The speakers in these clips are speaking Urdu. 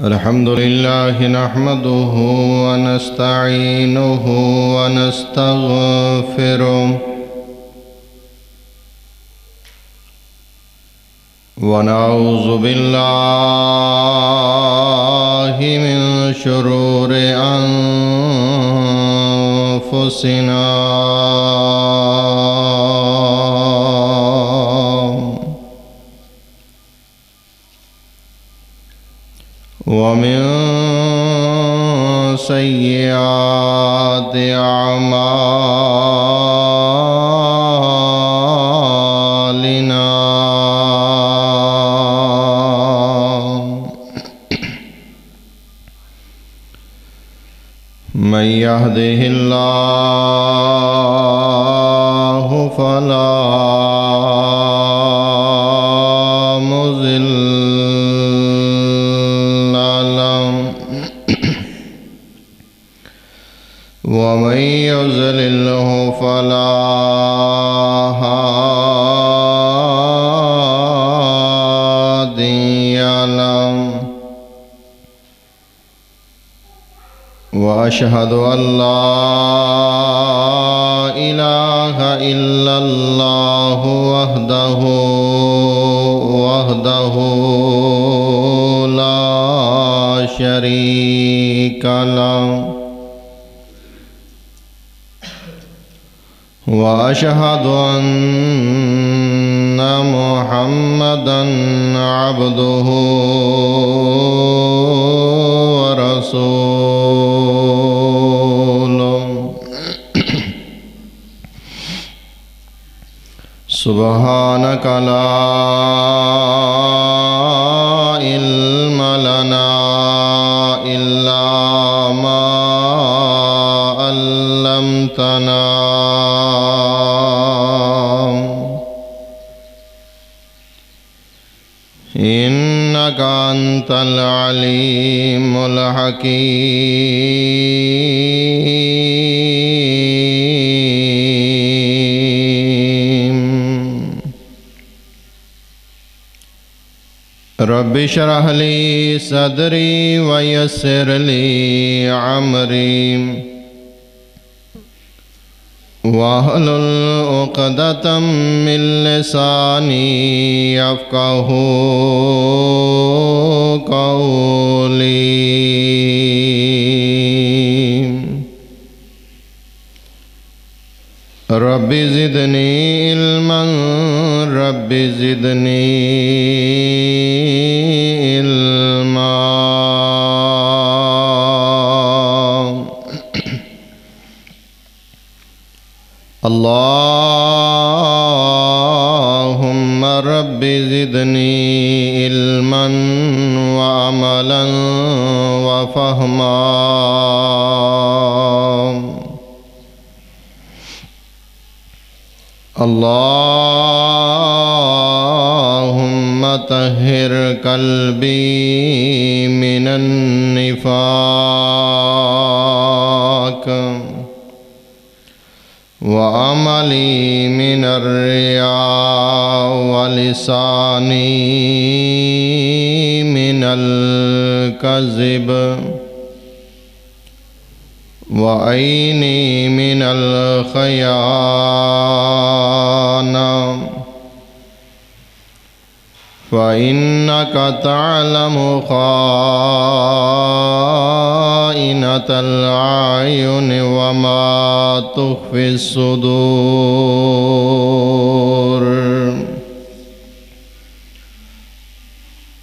الحمد لله نحمده ونستعينه ونستغفره ونعوذ بالله من شرور أنفسنا ومن سيئات أعمالنا من يهده الله فلا مضل ومن يضلله فلا هادي له وأشهد أن لا إله إلا الله وحده لا شريك له وأشهد أن محمدًا عبده ورسوله سبحانك لا علم لنا إلا ما علمتنا إنك أنت العليم الحكيم رب اشرح لي صدري ويسر لي أمري واحلل عقدة من لساني يفقهوا قولي رب زدني علما رب زدني علما اللهم رب زدني علما وعملا وفهما اللهم طهر قلبي من النفاق وعملي من الرياء ولساني من الكذب وعيني من الخيانة فإنك تعلم خائنة الأعين وما تخفي الصدور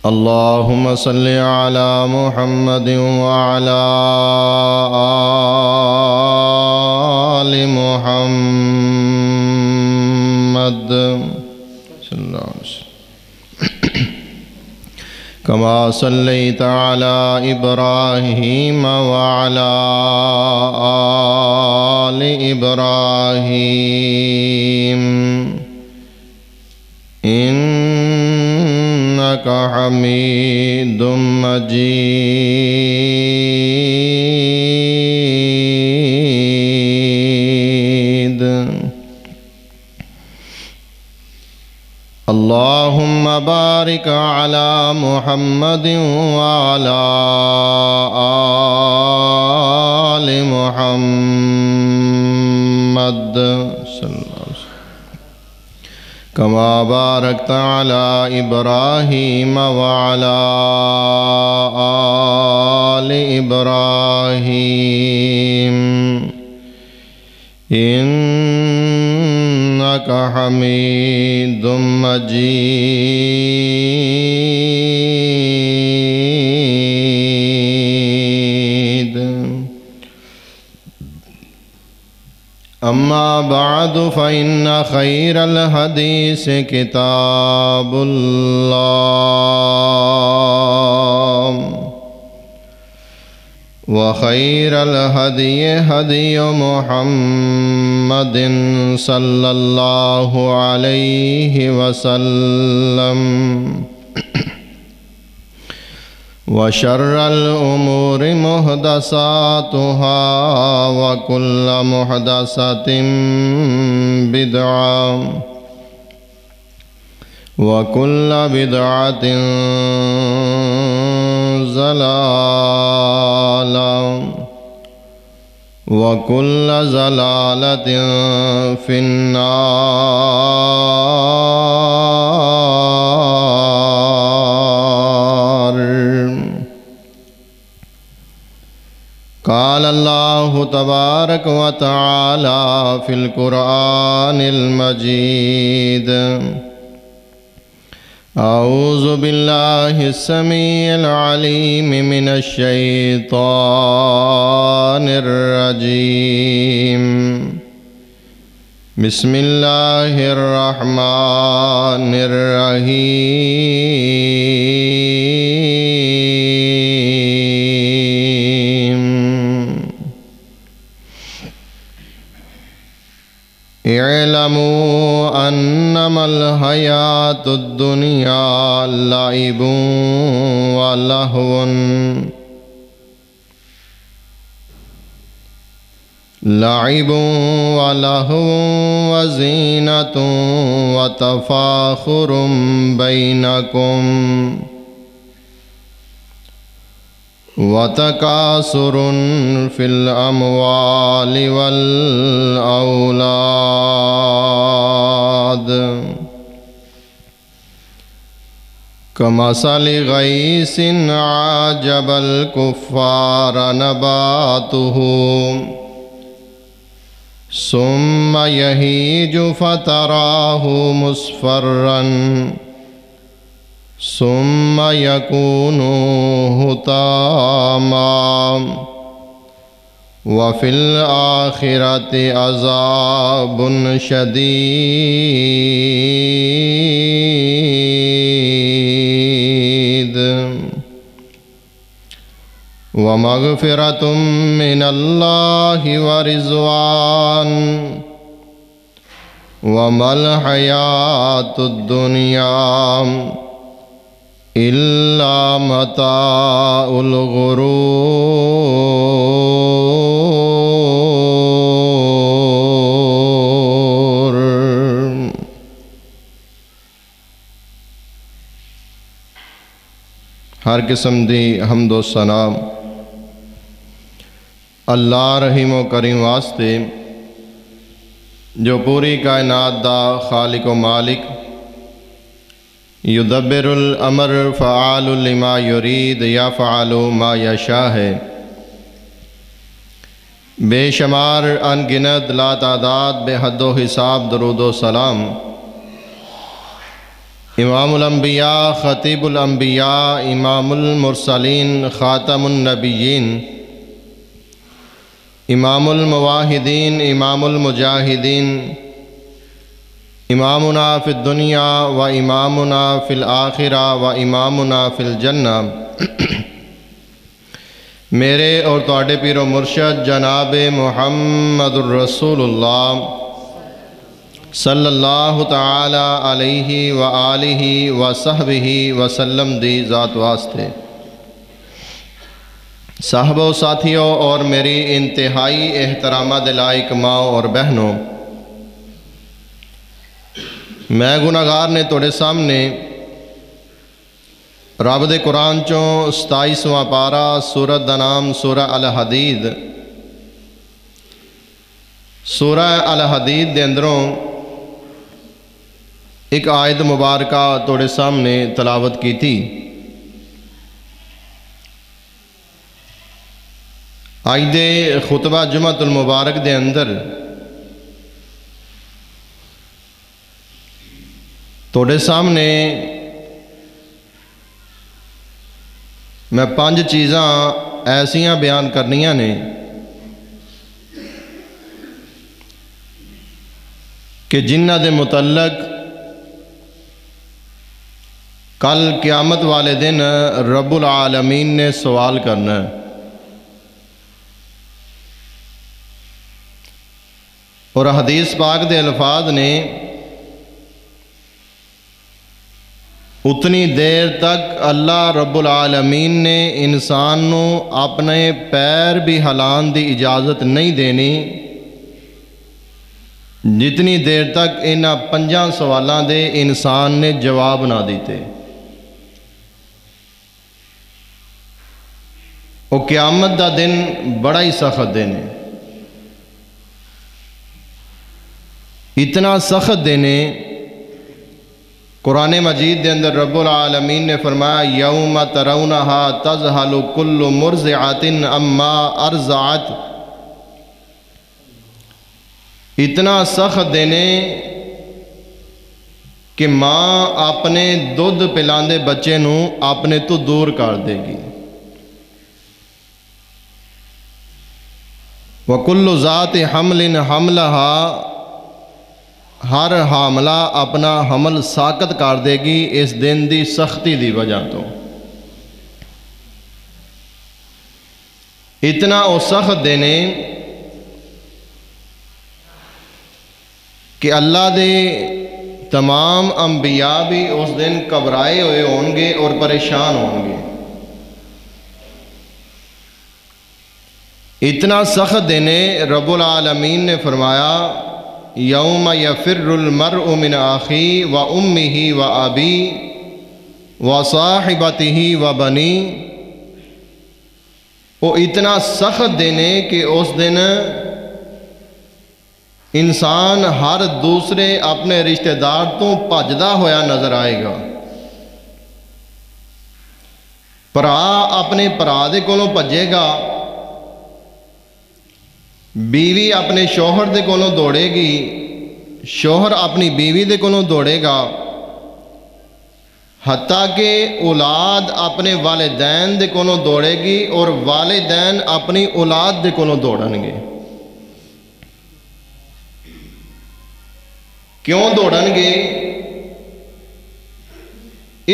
اللهم صل على محمد وعلى آل محمد صلى الله عليه وسلم كما صليت على إبراهيم وعلى آل إبراهيم إنك حميد مجيد اللهم بارك على محمد وعلى آل محمد صلى الله عليه وسلم كما باركت على إبراهيم وعلى آل إبراهيم إنك حميد مجيد. أما بعد فإن خير الحديث كتاب الله وخير الهدي هدي محمد صلى الله عليه وسلم وشر الأمور محدثاتها وكل محدثة بدعة وكل بدعة ضلالة وكل ضلالة في النار. قال الله تبارك وتعالى في القرآن المجيد: أعوذ بالله السميع العليم من الشيطان الرجيم. بسم الله الرحمن الرحيم. اعلموا أنما الحياة الدنيا لعب ولهو وزينة وتفاخر بينكم وتكاثر في الأموال والأولاد كمثل غيث أعجب الكفار نباته ثم يهيج فتراه مصفرا ثم يكون هطاما وفي الآخرة عذاب شديد ومغفرة من الله ورضوان وما الحياة الدنيا إلا متاع الغرور. ہر قسم دی حمد و ثنا اللہ رحیم و کریم واسطے جو پوری کائنات دا خالق و مالک، یدبر الامر فعال لما یرید یفعل ما یشاء ہے. بے شمار ان گنت لا تعداد بے حد و حساب درود و سلام امام الانبیاء خطیب الانبیاء امام المرسلین خاتم النبیین امام المواحدین امام المجاہدین امامنا فی الدنیا و امامنا فی الآخرہ و امامنا فی الجنہ میرے اور تواڈے پیر و مرشد جناب محمد الرسول اللہ صلی اللہ تعالی علیہ وآلہ وصحبہ وسلم دی ذات واسطے، صحابہ و ساتھیوں اور میری انتہائی احترامہ دلائق ماں اور بہنوں، میں گناہگار نے تھوڑے سامنے رب دے قرآن چوں 27واں پارا سورت دا نام سورہ الحدید دے اندروں ایک آیت مبارکہ تھوڑے سامنے تلاوت کی تھی۔ آج دے خطبہ جمعۃ المبارک دے اندر تھوڑے سامنے میں 5 چیزاں ایسیاں بیان کرنیاں نے کہ جنہ دے متعلق کل قیامت والے دن رب العالمین نے سوال کرنا ہے۔ اور حدیث پاک دے الفاظ نے اتنی دیر تک اللہ رب العالمین نے انسان نو اپنے پیر بھی ہلان دی اجازت نہیں دینی جتنی دیر تک انہاں 5 سوالاں دے انسان نے جواب نہ دیتے۔ وہ قیامت دا دن بڑا ہی سخت دن ہے، اتنا سخت دن ہے۔ قرآن مجید دے اندر رب العالمین نے فرمایا یوم ترونہا تذہل کل مرضعۃ اما ارضعت، اتنا سخت دن ہے کہ ماں اپنے دودھ پلاندے بچے نو اپنے تو دور کر دے گی۔ وَكُلُّ ذَاتِ حَمْلٍ حَمْلَهَا، ہر حاملہ اپنا حمل ساقط کر دے گی اس دن دی سختی دی وجہ تو۔ اتنا او سخت دینے کہ اللہ دے تمام انبیاء بھی اس دن گھبرائے ہوئے ہوں گے اور پریشان ہوں گے۔ اتنا سخت دینے رب العالمین نے فرمایا یوم یفر المرء من اخی و امہ و ابی و صاحبتہ و بنی، وہ اتنا سخت دینے کہ اس دن انسان ہر دوسرے اپنے رشتہ دار تو بھجدا ہویا نظر آئے گا۔ پرا اپنے پرا دے کولوں بھجے گا، بیوی اپنے شوہر دے کولوں دوڑے گی، شوہر اپنی بیوی دے کولوں دوڑے گا، حتیٰ کہ اولاد اپنے والدین دے کولوں دوڑے گی اور والدین اپنی اولاد دے کولوں دوڑن گے۔ کیوں دوڑن گے؟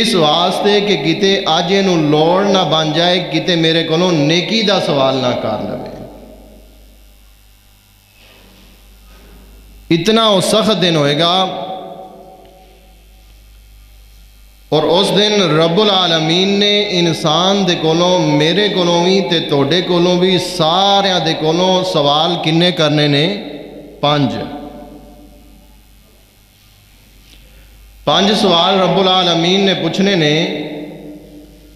اس واسطے کہ کتے آج انہوں لوڑ نہ بن جائے، کتے میرے کولوں نیکی دا سوال نہ کر لوے۔ اتنا وہ سخت دن ہوئے گا، اور اس دن رب العالمین نے انسان دے کولوں میرے کولوں بھی تے توڑے کولوں بھی سارے دے کولوں سوال کنے کرنے نے؟ 5 سوال رب العالمین نے پوچھنے نے۔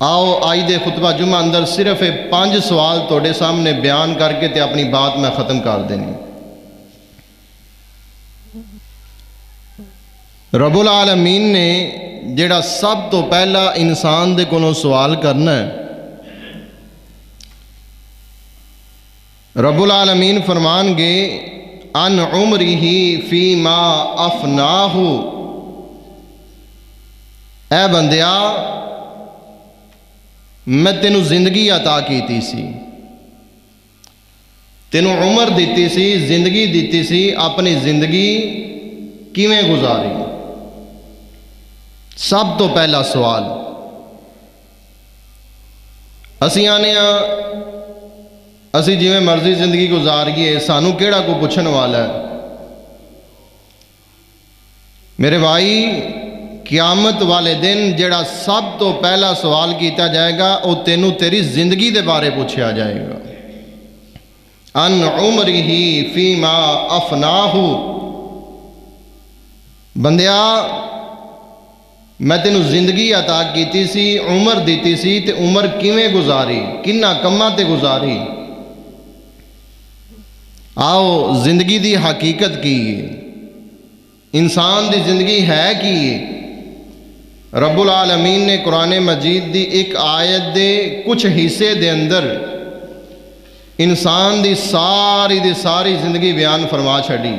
آؤ آج دے خطبہ جمعہ اندر صرف 5 سوال توڑے سامنے بیان کر کے تے اپنی بات میں ختم کر دینی۔ رب العالمین نے جڑا سب تو پہلا انسان دے کولوں سوال کرنا ہے، رب العالمین فرمان گے ان عمرہ فیما افناہ، اے بندیا میں تینوں زندگی عطا کیتی سی، تینوں عمر دیتی سی، زندگی دیتی سی، اپنی زندگی کیویں گزاری؟ سب تو پہلا سوال۔ اسی آنے اسی جویں مرضی زندگی گزار گئے، سانوں کیڑا کو پوچھن والا ہے؟ میرے بھائی قیامت والے دن جڑا سب تو پہلا سوال کیتا جائے گا وہ تینوں تیری زندگی دے بارے پوچھا جائے گا۔ ان عمرہ فیما افناہ، بندیا میں تینوں زندگی عطا کیتی سی، عمر دیتی سی، تے عمر کیویں گزاری، کنہ کماں تے گزاری۔ آؤ زندگی دی حقیقت کی ہے، انسان دی زندگی ہے کی ہے۔ رب العالمین نے قرآن مجید دی ایک آیت دے کچھ حصے دے اندر انسان دی ساری زندگی بیان فرما چھڑی۔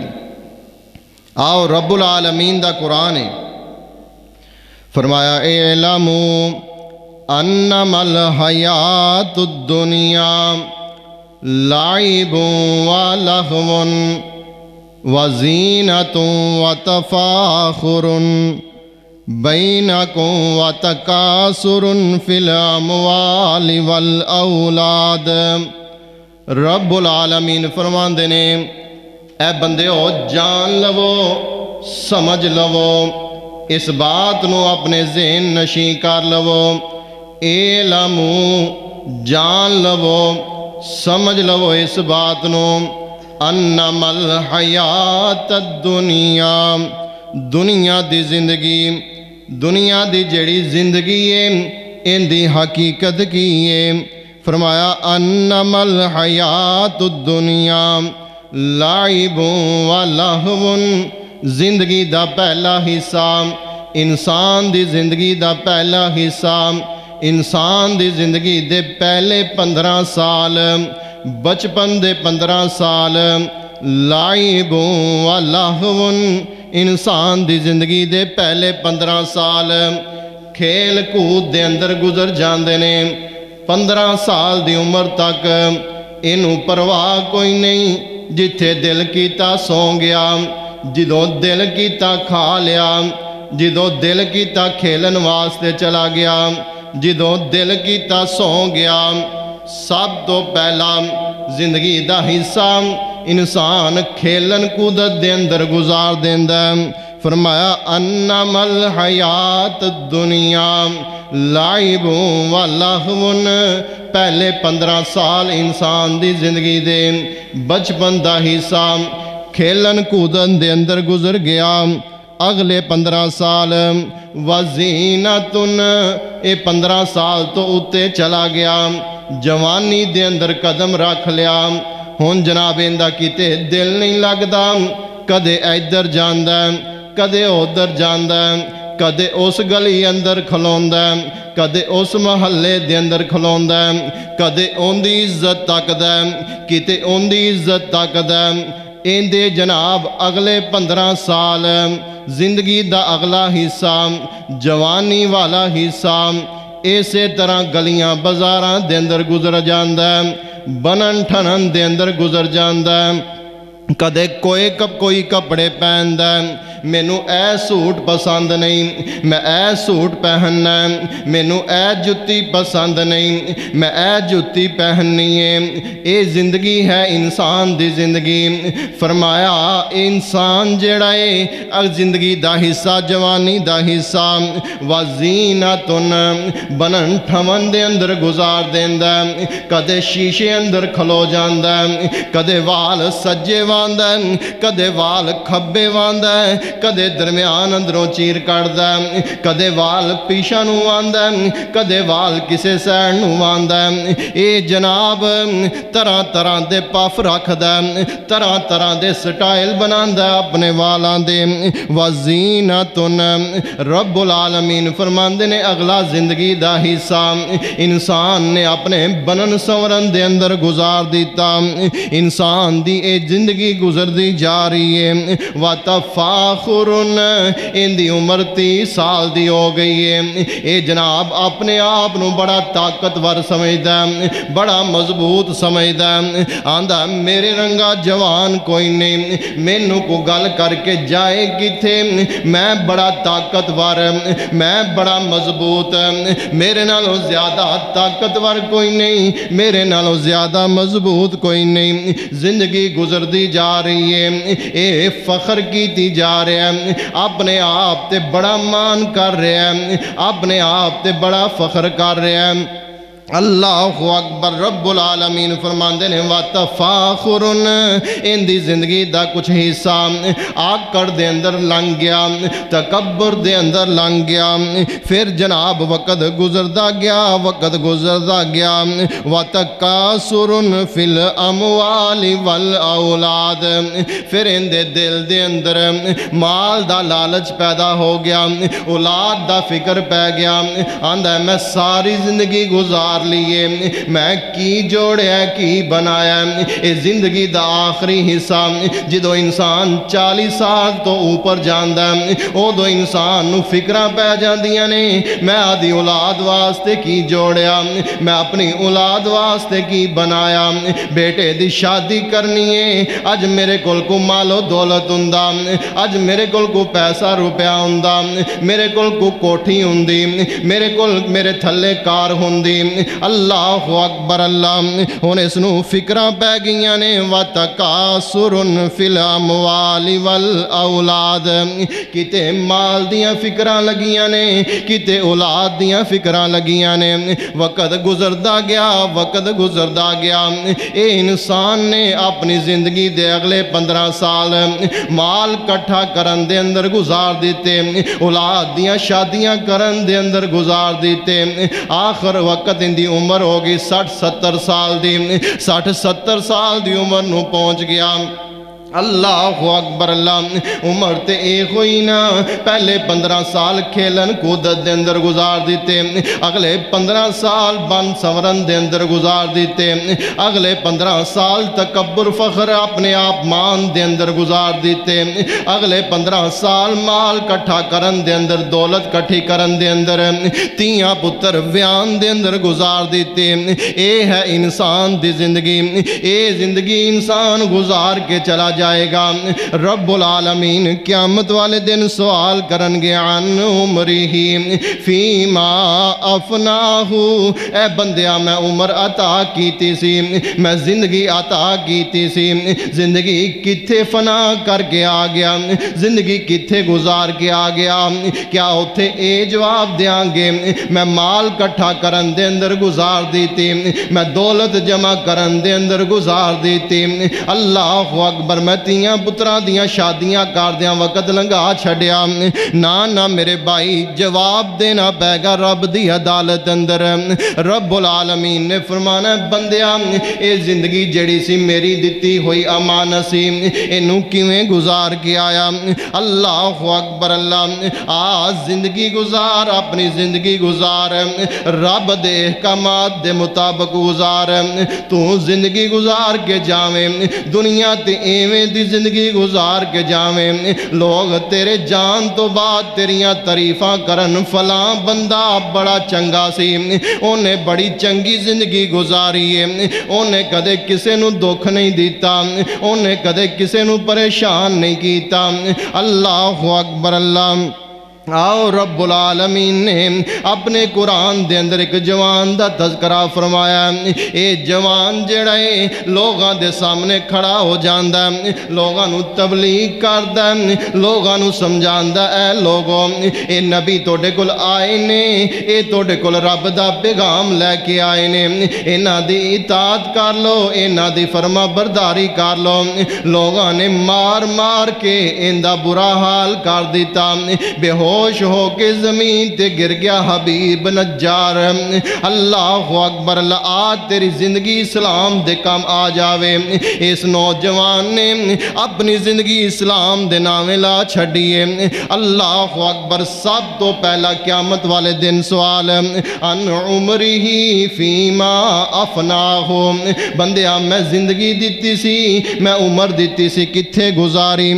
آؤ رب العالمین دا قرآن ہے، فرمایا اعلموا انما الحیات الدنیا لعب ولہو وزینۃ وتفاخر بینکم وتکاثر فی الاموال والاولاد۔ رب العالمین فرماندے نے اے بندیو جان لو، سمجھ لو، اس بات نو اپنے ذہن نشیں کر لو۔ اعلموا جان لو، سمجھ لو اس بات نو، انما الحیات الدنیا دنیا دی زندگی، دنیا دی جڑی زندگی ہے ان دی حقیقت کی ہے۔ فرمایا انما الحیات الدنیا لعب ولہو، زندگی دا پہلا حصہ، انسان دی زندگی دا پہلا حصہ، انسان دی زندگی دے پہلے 15 سال، بچپن دے 15 سال، لعب ولہو، انسان دی زندگی دے پہلے 15 سال کھیل کود دے اندر گزر جاندے نے۔ 15 سال دی عمر تک انہوں پرواہ کوئی نہیں، جتھے دل کیتا سو گیا، جدوں دل کیتا کھا لیا، جدوں دل کیتا کھیلن واسطے چلا گیا، جدوں دل کیتا سو گیا۔ سب تو پہلا زندگی دا حصہ انسان کھیلن کودت دے اندر گزار دیندا۔ فرمایا انما الحیات الدنیا لعب ولہو، پہلے 15 سال انسان دی زندگی دے بچپن دا حصہ کھیلن کودن دے اندر گزر گیا۔ اگلے 15 سال وزینتن، اے 15 سال تو اتے چلا گیا، جوانی دے اندر قدم رکھ لیا، ہون جناب اندہ کیتے دل نہیں لگدا، کدے ادھر جاندہ کدے ادھر جاندہ، کدے اس گلی اندر کھلوندہ، کدے اس محلے دے اندر کھلوندہ، کدے اون دی عزت تکدہ، کیتے اون دی عزت تکدہ۔ اندے جناب اگلے 15 سال زندگی دا اگلا حصہ، جوانی والا حصہ، اسی طرح گلیاں بازاراں دے اندر گزر جاندہ، بنن ٹھنن دے اندر گزر جاندہ، کدے کوئی کپڑے پہندہ، مینوں اے سوٹ پسند نہیں، میں اے سوٹ پہننا، مینوں اے جتی پسند نہیں، میں اے جتی پہننی ہے۔ اے زندگی ہے انسان دی زندگی۔ فرمایا انسان جڑا ہے زندگی دا حصہ، جوانی دا حصہ وزینتن، بنن ٹھمن دے اندر گزار دیندا، کدے شیشے اندر کھلو جاندہ، کدے وال سجے واندہ، کدے وال کھبے واندہ، کدے درمیان اندروں چیر کردہ، کدے وال پیشہ نو واندہ، کدے وال کسے سین نو واندہ۔ اے جناب طرح طرح دے پاف رکھ دے، طرح طرح دے سٹائل بناندہ اپنے والاں دے۔ وزینتن، رب العالمین فرماندے نے اگلا زندگی دا حصہ انسان نے اپنے بنن سورن دے اندر گزار دیتا۔ انسان دی اے زندگی گزر دی جا رہی ہے۔ وَتَفَاخُرٌ، ان دی عمر 30 سال دی ہو گئی ہے۔ اے جناب اپنے آپ نو بڑا طاقتور سمجھدا، بڑا مضبوط سمجھدا، آندہ میرے رنگا جوان کوئی نہیں، مینوں کو گل کر کے جائے کتھے، میں بڑا طاقتور، میں بڑا مضبوط، میرے نالوں زیادہ طاقتور کوئی نہیں، میرے نالوں زیادہ مضبوط کوئی نہیں۔ زندگی گزر دی جا رہی ہے، اے فخر کیتی جا رہے ہیں، اپنے آپ تے بڑا مان کر رہے ہیں، اپنے آپ تے بڑا فخر کر رہے ہیں۔ اللہ اکبر رب العالمین فرماندے نے وَتَفَاخُرٌ ان دی زندگی دا کچھ حصہ آکڑ دے اندر لنگ گیا، تکبر دے اندر لنگ گیا، پھر جناب وقت گزردا گیا، وقت گزردا گیا، وَتَكَاثُرٌ فِي الْأَمْوَالِ وَالْأَوْلَادِ پھر ان دے دل دے اندر مال دا لالچ پیدا ہو گیا، اولاد دا فکر پہ گیا، آندہ میں ساری زندگی گزار لیے، میں کی جوڑیا کی بنایا، اے زندگی دا آخری حصہ جدو انسان 40 سال تو اوپر جاندہ او دو انسان نو فکرہ پہ جاندیاں نے، میں آدھی اولاد واسطے کی جوڑیا، میں اپنی اولاد واسطے کی بنایا، بیٹے دی شادی کرنی ہے، اج میرے کول کو مال و دولت ہوندا، اج میرے کول کو پیسہ روپیہ ہوندا، میرے کول کو کوٹھی ہوندی، میرے کول میرے تھلے کار ہوندی، اللہ اکبر اللہ ہونے سنو فکرہ پہ گئیاں نے وَتَكَاثُرٌ فِي الْأَمْوَالِ وَالْأَوْلَادِ کتے مال دیاں فکرہ لگیاں نے، کتے اولاد دیاں فکرہ لگیاں نے، وقت گزردا گیا، وقت گزردا گیا، اے انسان نے اپنی زندگی دے اگلے 15 سال مال کٹھا کرن دے اندر گزار دیتے، اولاد دیاں شادیاں کرن دے اندر گزار دیتے، آخر وقت ان دی عمر ہوگی 60-70 سال دی، 60-70 سال دی عمر نو پہنچ گیا، اللہ اکبر اللہ عمر تے ایک ہوئی نا، پہلے 15 سال کھیلن کودت دے اندر گزار دیتے، اگلے 15 سال بن سورن دے اندر گزار دیتے، اگلے 15 سال تکبر فخر اپنے آپ مان دے اندر گزار دیتے، اگلے 15 سال مال کٹھا کرن دے اندر، دولت کٹھی کرن دے اندر، تیاں پتر ویان دے اندر گزار دیتے، اے ہے انسان دی زندگی، اے زندگی انسان گزار کے چلا جائے گا، رب العالمین قیامت والے دن سوال کرنگے عن عمرہی فیما افناہو، اے بندیا میں عمر عطا کیتی سی، میں زندگی عطا کیتی سی، زندگی کتھے فنا کر کے آ گیا، زندگی کتھے گزار کے آ گیا، کیا اتھے اے جواب دیاں گے میں مال کٹھا کرن دے اندر گزار دیتی، میں دولت جمع کرن دے اندر گزار دیتی، اللہ اکبر میں تیاں پترہ دیاں شادیاں کار دیاں وقت لنگا چھڑیا، نا میرے بھائی جواب دینا پے گا رب دی عدالت اندر، رب العالمین نے فرمانا بندیا اے زندگی جڑی سی میری دیتی ہوئی امانت سی، انہوں کیویں گزار کے آیا، اللہ اکبر اللہ آج زندگی گزار، اپنی زندگی گزار، رب دے احکامات دے مطابق گزار، تو زندگی گزار کے جاویں، دنیا تے ایویں دی زندگی گزار کے جاویں، لوگ تیرے جان تو بعد تیریاں تعریفاں کرن، فلاں بندہ بڑا چنگا سی، انہیں بڑی چنگی زندگی گزاری ہے، انہیں کدے کسے نو دکھ نہیں دیتا، انہیں کدے کسے نو پریشان نہیں کیتا، اللہ اکبر اللہ آؤ رب العالمین نے اپنے قرآن دے اندر ایک جوان دا تذکرہ فرمایا، اے جوان جڑے لوگاں دے سامنے کھڑا ہو جاندہ، لوگاں نو تبلیغ کردہ، لوگاں نو سمجھاندہ، اے لوگوں اے نبی توڑے کل آئے نے، اے توڑے کل رب دا پیغام لے کے آئے نے، اے نا دی اطاعت کر لو، اے نا دی فرما برداری کر لو، لوگاں نے مار مار کے اندہ برا حال کر دیتا، بے ہوش ہو کے زمین تے گر گیا حبیب نجار، اللہ اکبر اللہ آج تیری زندگی اسلام دے کام آ جاوے، اس نوجوان نے اپنی زندگی اسلام دے نامے لا چھڑیے، اللہ اکبر سب تو پہلا قیامت والے دن سوال ان عمرہی فیما افناہو، بندیا میں زندگی دیتی سی، میں عمر دیتی سی کتھے گزاری،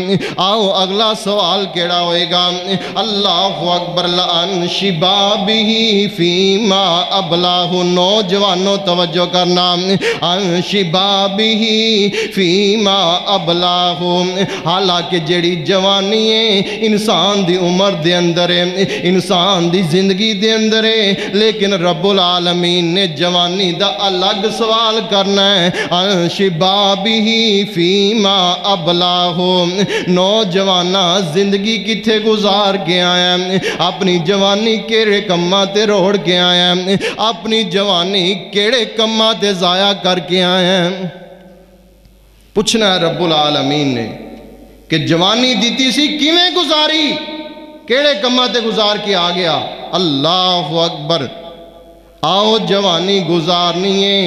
آؤ اگلا سوال کیڑا ہوئے گا، اللہ اکبر لعن شبابہی فیما ابلاہو، نوجوانوں توجہ کرنا، ان شبابہی فیما ابلاہو، حالانکہ جڑی جوانی ہے انسان دی عمر دے اندر ہے، انسان دی زندگی دے اندر ہے، لیکن رب العالمین نے جوانی دا الگ سوال کرنا ہے، ان شبابہی فیما ابلاہو، نوجوانہ زندگی کتھے گزار کے آئے آیا اپنی جوانی کیڑے کماں تے روڑ کے آیا اپنی جوانی کیڑے کماں تے ضائع کر کے آیا پوچھنا ہے رب العالمین نے کہ جوانی دیتی سی کیویں گزاری کیڑے کماں تے گزار کے آ گیا اللہ اکبر آؤ جوانی گزارنی ہے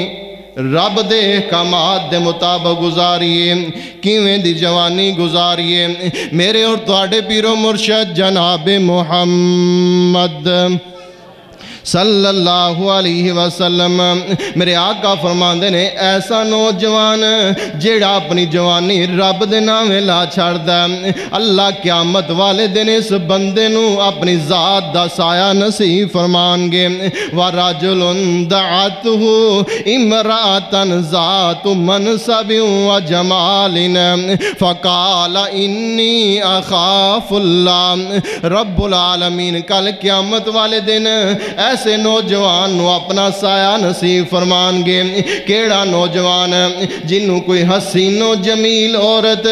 رب دے احکامات دے مطابق گزاریے کیویں دی جوانی گزاریے میرے اور تواڈے پیرو مرشد جناب محمد صلی اللہ علیہ وسلم میرے آقا فرماندے نے ایسا نوجوان جیڑا اپنی جوانی رب دے نامے لا چھڑدا اللہ قیامت والے دن اس بندے نو اپنی ذات دا سایہ نصیب فرمان گے وَرَجُلٌ دَعَتْهُ امرأة ذات منصب وجمال فقال انی اخاف اللہ رب العالمین کل قیامت والے دن ایسے نوجوان نو اپنا سایہ نصیب فرمان گے کیڑا نوجوان جنہوں کوئی حسین و جمیل عورت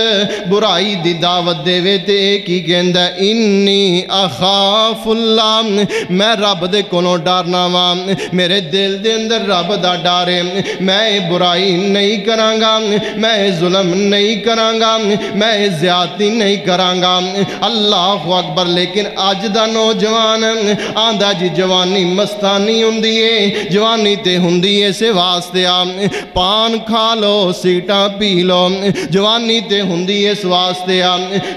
برائی دی دعوت دے وے تے کی کہندا انی اخاف اللہ میں رب دے کولوں ڈرنا وا میرے دل دے اندر رب دا ڈر ہے میں برائی نہیں کراں گا میں ظلم نہیں کراں گا میں زیادتی نہیں کراں گا اللہ اکبر لیکن اج دا نوجوان آندا جی جوانی مستانی ہوندیے جوانی تے ہوندیے سے واسطے پان کھا لو سیٹاں پی لو جوانی تے ہوندیے اس واسطے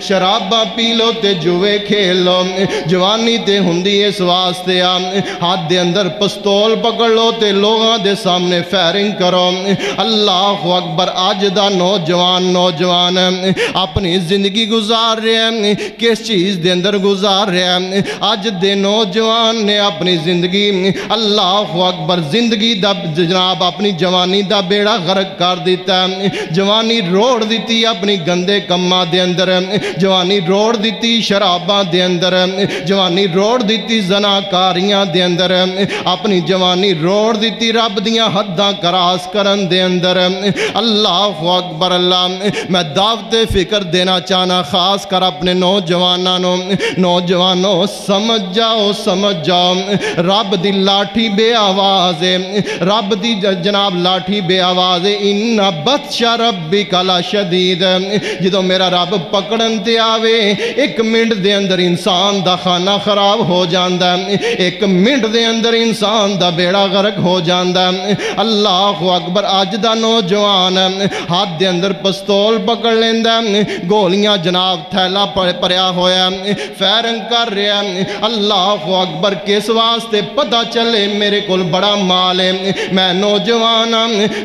شراباں پی لو تے جوے کھیل لو جوانی تے ہوندیے اس واسطے ہاتھ دے اندر پستول پکڑ لو تے لوگاں دے سامنے فائرنگ کرو اللہ اکبر آج دا نوجوان اپنی زندگی گزار رہے ہیں کس چیز دے اندر گزار رہے ہیں آج دے نوجوان نے اپنی زندگی اللہ اکبر زندگی دا جناب اپنی جوانی دا بیڑا غرق کر دیتا ہے جوانی روڑ دیتی اپنی گندے کماں دے اندر جوانی روڑ دیتی شراباں دے اندر جوانی روڑ دیتی زناکاریاں دے اندر اپنی جوانی روڑ دیتی رب دیاں حداں کراس کرن دے اندر اللہ اکبر اللہ میں دعوت فکر دینا چاہنا خاص کر اپنے نوجوانوں سمجھ جاؤ رب دی لاٹھی بے آواز ہے رب دی جناب لاٹھی بے آواز ہے ان بطش ربک لشدید جدو میرا رب پکڑن تے آوے ایک منٹ دے اندر انسان دا خانہ خراب ہو جاندا ہے ایک منٹ دے اندر انسان دا بیڑا غرق ہو جاندا ہے اللہ اکبر آج دا نوجوان ہاتھ دے اندر پستول پکڑ لیندا گولیاں جناب تھیلا پریا ہویا فائرنگ کر رہا اللہ اکبر کس واسطے پتہ چلے میرے کول بڑا مال ہے میں نوجوان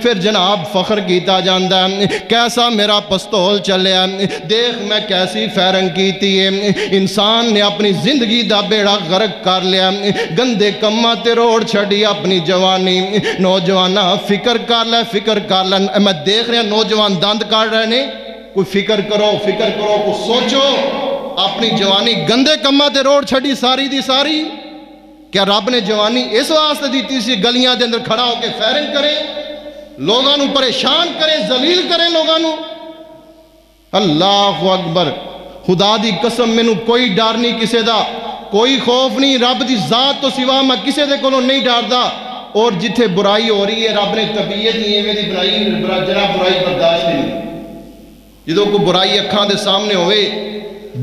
پھر جناب فخر کیتا جاندا کیسا میرا پستول چلیا دیکھ میں کیسی فائرنگ کیتی ہے انسان نے اپنی زندگی دا بیڑا غرق کر لیا گندے کماں تے روڑ چھڑی اپنی جوانی نوجوانہ فکر کر لے میں دیکھ رہا نوجوان دند کاٹ رہے نے کوئی فکر کرو کوئی سوچو اپنی جوانی گندے کماں تے روڑ چھڑی ساری دی ساری کیا رب نے جوانی اس واسطے دیتی سی گلیاں دے اندر کھڑا ہو کے فائرنگ کرے لوگاں نو پریشان کرے ذلیل کرے لوگاں نو اللہ اکبر خدا دی قسم میں نو کوئی ڈر نہیں کسے دا کوئی خوف نہیں رب دی ذات تو سوا میں کسے دے کولوں نہیں ڈردا اور جتھے برائی ہو رہی ہے رب نے طبیعت نہیں ایویں دی برائی برداشت نہیں جدوں کو برائی اکھاں دے سامنے ہوئے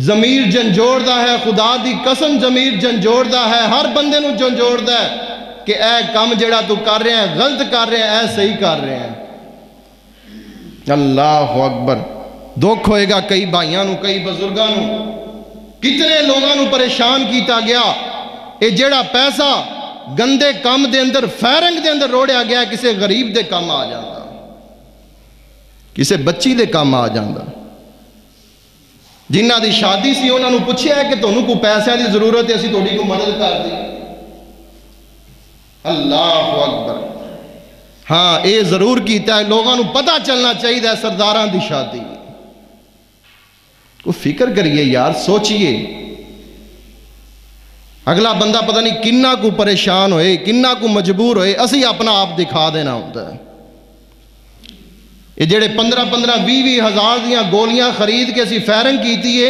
ضمیر جنجوڑ دا ہے خدا دی قسم ضمیر جنجوڑ دا ہے ہر بندے نو جنجوڑ دا ہے کہ اے کام جڑا تو کر رہے ہیں غلط کر رہے ہیں اے صحیح کر رہے ہیں اللہ اکبر دکھ ہوئے گا کئی بھائیاں نو کئی بزرگاں نو کتنے لوگاں نو پریشان کیتا گیا اے جڑا پیسہ گندے کام دے اندر فائرنگ دے اندر روڑیا گیا کسے غریب دے کام آ جاندہ کسے بچی دے کام آ جاندہ جنہ دی شادی سی انہوں نے پوچھیا ہے کہ تونوں کو پیسے دی ضرورت ہے اسی توڑی کو مدد کر دی اللہ اکبر ہاں اے ضرور کیتا ہے لوگوں نے پتہ چلنا چاہیے سرداراں دی شادی کو فکر کریے یار سوچئے اگلا بندہ پتہ نہیں کنہ کو پریشان ہوئے کنہ کو مجبور ہوئے اسی اپنا آپ دکھا دینا ہوتا ہے یہ جڑے 15-20 ہزار دیاں گولیاں خرید کے اسی فائرنگ کیتی ہے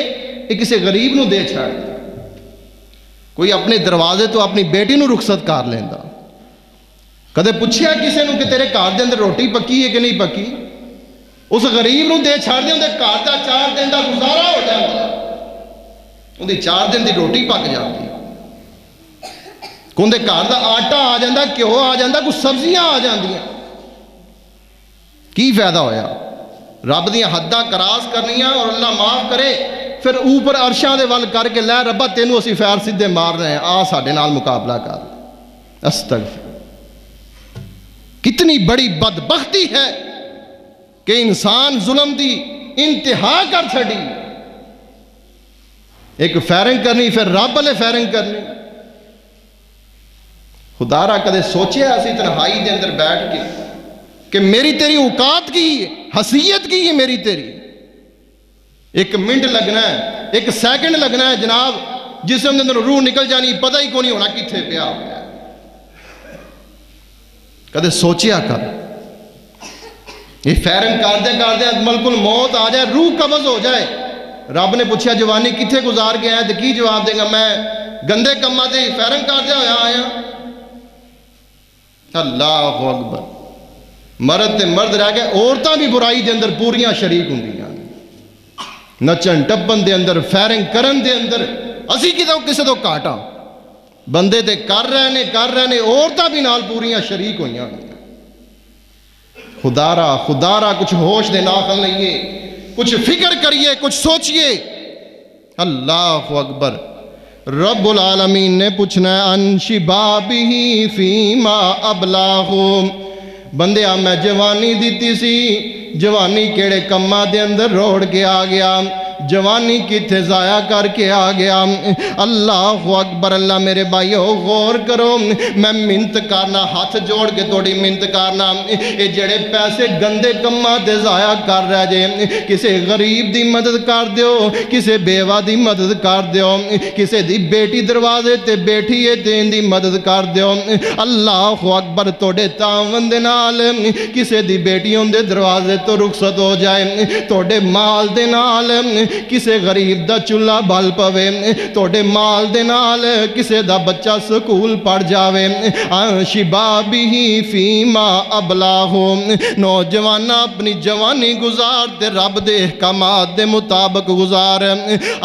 یہ کسی غریب نو دے چھاڑ کوئی اپنے دروازے تو اپنی بیٹی نو رخصت کر لینا. کدے پوچھیا کسی نو کہ تیرے گھر دے اندر روٹی پکی ہے کہ نہیں پکی؟ اس غریب نو دے چھڑ دے اندر گھر دا 4 دن دا گزارا ہو جاتا ہے. اندی 4 دن دی روٹی پک جاتی. کندے گھر دا آٹا آ جاندہ، گھیو آ جاندہ، کچھ سبزیاں آ جاندیاں. کی فائدہ ہویا؟ رب دیاں حداں کراس کرنیاں اور اللہ معاف کرے پھر اوپر عرشاں دے ول کر کے لے ربا تینوں اسی فیر سدھے مار رہے ہیں، آ ساڈے نال مقابلہ کر. استغفر. کتنی بڑی بدبختی ہے کہ انسان ظلم دی انتہا کر چھڑی. ایک فیرنگ کرنی پھر رب والے فیرنگ کرنی. خدا را کدے سوچیا اسی تنہائی دے اندر بیٹھ کے کہ میری تیری اوقات کی حیثیت کی ہے میری تیری. 1 منٹ لگنا ہے، 1 سیکنڈ لگنا ہے جناب، جسم دے اندر روح نکل جانی، پتہ ہی کو نہیں ہونا کتھے پیا ہو گیا. کدے سوچیا کر یہ فیرنگ کر دے ملک الموت آ جائے، روح قبض ہو جائے. رب نے پوچھا جوانی کتھے گزار گیا ہے تو کی جواب دے گا؟ میں گندے کماں تے فیرنگ کر دیا ہویا آیا. اللہ اکبر. مرد تے مرد رہ گئے، عورتاں بھی برائی دے اندر پوریاں شریک ہوندیاں، نچن ٹپن دے اندر، فیرنگ کرن دے اندر. اسی کسے تو کاٹا بندے تے کر رہے نے، عورتاں بھی نال پوریاں شریک ہوئیاں. خدا را کچھ ہوش دے ناخل لئیے، کچھ فکر کریے، کچھ سوچئے. اللہ اکبر. رب العالمین نے پوچھنا ہے ان شبابہی فیما ابلاہم. بندے میں جوانی دیتی سی، جوانی کیڑے کمہ دے اندر روڑ کے آ گیا، جوانی کتھے ضائع کر کے آ گیا. اللہ اکبر. اللہ میرے بھائیو غور کرو، میں منت کرنا، ہاتھ جوڑ کے توڑی منت کرنا، اے جڑے پیسے گندے کمہ دے ضائع کر رہے جے، کسے غریب دی مدد کر دیو، کسے بیوہ دی مدد کر دیو، کسے دی بیٹی دروازے تے بیٹھی ہے تے ان دی مدد کر دیو. اللہ اکبر. توڑے تاون دے نال کسے دی بیٹی ان دے دروازے تو رخصت ہو جائے، توڑے مال دے نال کسے غریب دا چولہا بال پوے، توڑے مال دے نال کسے دا بچہ سکول پڑھ جاوے. شبابی فیما ابلاہم. نوجوانہ اپنی جوانی گزار تے رب دے احکامات دے مطابق گزار.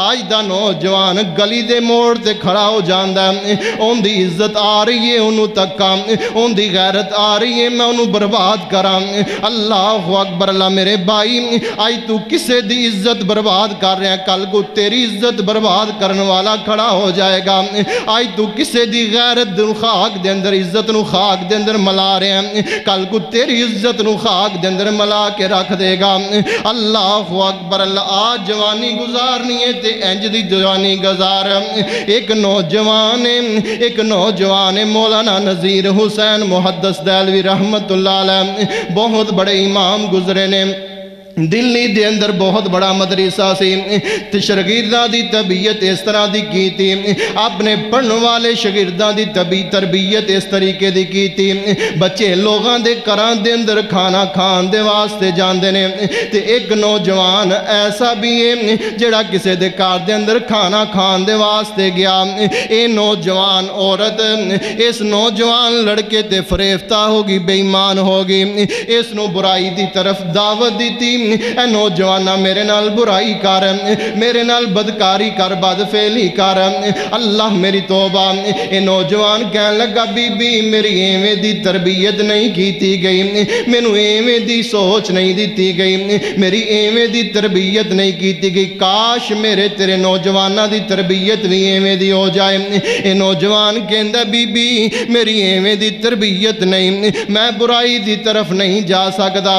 آج دا نوجوان گلی دے موڑ تے کھڑا ہو جاندہ ہے، ان دی عزت آ رہی ہے انہوں تکا، ان دی غیرت آ رہی ہے میں انہوں برباد کرام. اللہ اکبر. اللہ میرے بھائی آج تو کسے دی عزت برباد کر رہے ہیں، کل کو تیری عزت برباد کرنے والا کھڑا ہو جائے گا. آج تو کسے دی غیرت نو خاک دے اندر، عزت نو خاک دے اندر ملا رہے ہیں، کل کو تیری عزت نو خاک دے اندر ملا کے رکھ دے گا. اللہ اکبر. اللہ آج جوانی گزارنی ہے تے انج دی جوانی گزار. ایک نوجوان مولانا نذیر حسین محدث دہلوی رحمت اللہ علیہ، بہت بڑے امام گزرے نے. دلی دے اندر بہت بڑا مدرسہ سی. شاگرداں دی تربیت اس طرح دی کی تھی، اپنے پڑھن والے شاگرداں دی تربیت اس طریقے دی کی تھی. بچے لوگاں دے گھراں دے اندر کھانا کھان دے واسطے جاندے نے تے ایک نوجوان ایسا بھی ہے جڑا کسے دے گھر دے اندر کھانا کھان دے واسطے گیا. اے نوجوان عورت اس نوجوان لڑکے تے فریفتہ ہوگی، بے ایمان ہوگی، اس نو برائی دی طرف دعوت دیتی. اے نوجوانہ میرے نال برائی کر، میرے نال بدکاری کر، بدفعلی کر. اللہ میری توبہ. اے نوجوان کہنے لگا بی بی میری ایویں دی تربیت نہیں کیتی گئی، مینوں ایویں دی سوچ نہیں دیتی گئی، میری ایویں دی تربیت نہیں کیتی گئی، کاش میرے تیرے نوجوانہ دی تربیت بھی ایویں دی ہو جائے. اے نوجوان کہندا بی بی میری ایویں دی تربیت نہیں، میں برائی دی طرف نہیں جا سکدا.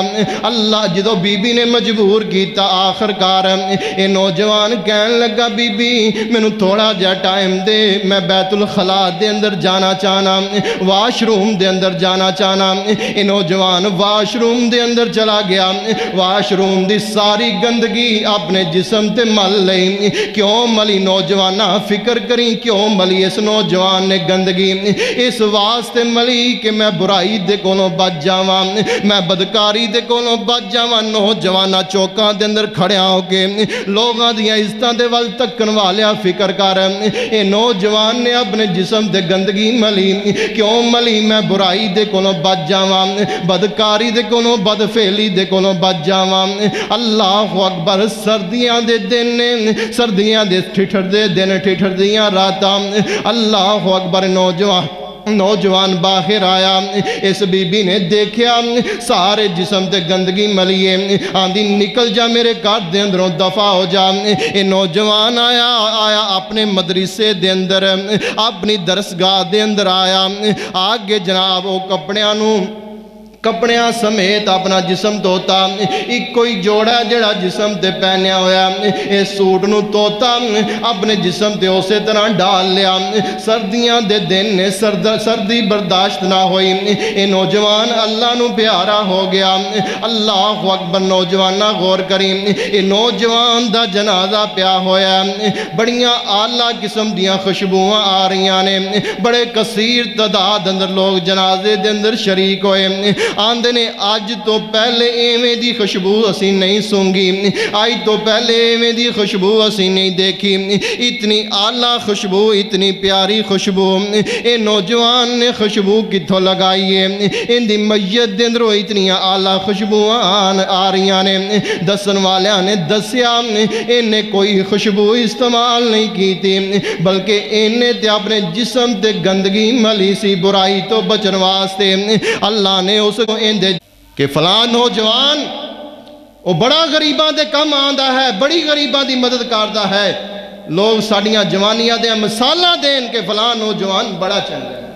اللہ جدو بی بی نے مجبور کیتا آخر کار اے نوجوان کہنے لگا بی بی میں تھوڑا جا ٹائم دے، میں بیت الخلاء دے اندر جانا چاہنا، واش روم دے اندر جانا چاہنا. اے نوجوان واش روم دے اندر چلا گیا، واش روم دی ساری گندگی اپنے جسم تے مل لئی. کیوں ملی نوجوانہ فکر کریں، کیوں ملی اس نوجوان نے گندگی؟ اس واسطے ملی کہ میں برائی دے کولوں بچ جاواں، میں بدکاری دے کولوں بچ جاواں. نوجوانا چوکاں دے اندر کھڑیا ہو کے لوگاں دیاں عزتاں دے ول تکن والیا فکر کر اے نوجوان نے اپنے جسم تے گندگی ملی کیوں ملی میں برائی دے کولوں بچ جاواں بدکاری دے کولوں بدفعلی دے کولوں بچ جاواں اللہ اکبر سردیاں دے دن نے سردیاں دے ٹھٹھر دے دن ٹھٹھر دیاں راتاں اللہ اکبر نوجوان باہر آیا اس بی بی نے دیکھیا سارے جسم تے گندگی ملیے آندھی نکل جا میرے گھر دے اندروں دفع ہو جا اے نوجوان آیا اپنے مدرسے دے اندر اپنی درسگاہ دے اندر آیا آگے جناب وہ کپڑیاں سمیت اپنا جسم توتا ایک کوئی جوڑا جڑا جسم تے پہنیا ہویا اے سوٹ نو توتا اپنے جسم تے اسے طرح ڈال لیا سردیاں دے دن نے سردی برداشت نہ ہوئی اے نوجوان اللہ نو پیارا ہو گیا اللہ اکبر نوجوانہ غور کریم اے نوجوان دا جنازہ پیا ہویا بڑیاں اعلیٰ قسم دیاں خوشبوواں آ رہیاں نے بڑے کثیر تعداد اندر لوگ جنازے دے اندر شریک ہوئے آندے نے آج تو پہلے ایویں دی خوشبو اسی نہیں سونگی آج تو پہلے ایویں دی خوشبو اسی نہیں دیکھی اتنی اعلیٰ خوشبو اتنی پیاری خوشبو اے نوجوان نے خوشبو کتھوں لگائی ہے ان دی میت دے اندروں اتنی اعلیٰ خوشبو آ رہیاں نے دسن والیاں نے دسیا انہیں کوئی خوشبو استعمال نہیں کی تھی بلکہ انہیں تے اپنے جسم تے گندگی ملی سی برائی تو بچن واسطے اللہ نے اس کو اندے کہ فلاں نوجوان وہ بڑا غریباں دے کم آندہ ہے بڑی غریباں دی مدد کردہ ہے لوگ ساڑیاں جوانیاں دے مثالہ دین کہ فلاں نوجوان بڑا چنگا ہے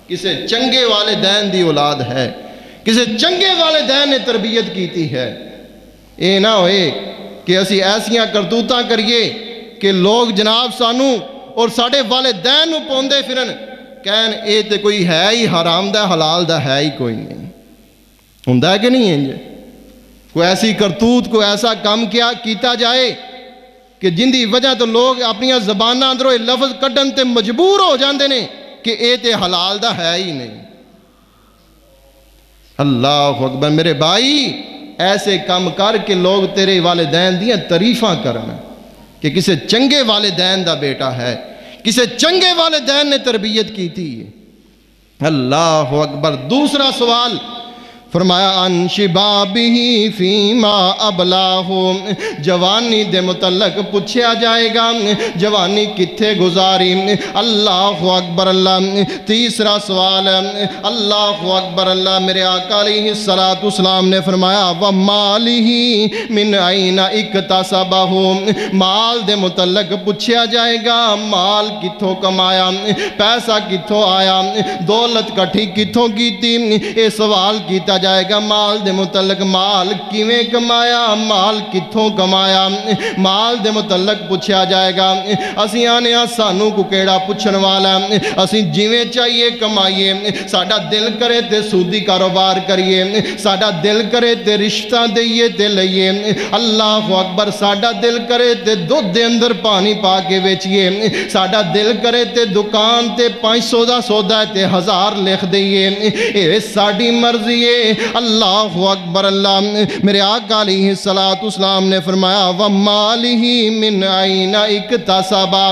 کسے چنگے والدین دی اولاد ہے کسے چنگے والدین نے تربیت کیتی ہے اے نہ ہوئے کہ اسی ایسیاں کرتوتاں کریے کہ لوگ جناب سانو اور ساڑے والدین نو پوندے پھرن کہن اے تے کوئی ہے ہی حرام دا حلال دا ہے ہی کوئی نہیں ہندہ ہے کہ نہیں ہے کوئی ایسی کرتوت کوئی ایسا کام کیتا جائے کہ جن دی وجہ تو لوگ اپنی زبانہ اندروں لفظ کڈن تے مجبور ہو جاندے نے کہ اے تے حلال دا ہے ہی نہیں اللہ اکبر میرے بھائی ایسے کام کر کے لوگ تیرے والدین دیاں تعریفاں کرنا کہ کسے چنگے والدین دا بیٹا ہے کسے چنگے والدین نے تربیت کی تھی اللہ اکبر دوسرا سوال فرمایا ان شبابہی فیما ابلاہو جوانی دے متعلق پوچھیا جائے گا جوانی کتھے گزاری اللہ اکبر اللہ تیسرا سوال اللہ اکبر اللہ میرے آقا علیہ السلام نے فرمایا وَمَالِهِ مِنْ عَيْنَ اِكْتَسَبَهُ مال دے متعلق پوچھیا جائے گا مال کتھوں کمایا پیسہ کتھوں آیا دولت کٹھی کتھوں کیتی اے سوال کیتا جائے گا مال دے متعلق مال کیویں کمایا مال کتھوں کمایا مال دے متعلق پوچھا جائے گا اسی آنے سانو کو کیڑا پوچھن والا اسی جیویں چاہیے کمائیے ساڑا دل کرے تے سودی کاروبار کریے ساڑا دل کرے تے رشتہ دئیے تے لئیے اللہ اکبر ساڑا دل کرے تے دودھ دے اندر پانی پا کے ویچیے ساڑا دل کرے تے دکان تے 500 دا سودا تے 1000 لکھ دئیے اے ساڑی مرضی ہے اللہ اکبر اللہ میرے آقا علیہ السلام نے فرمایا وَمَالِهِ مِنْ عَيْنَ اِكْتَسَبَ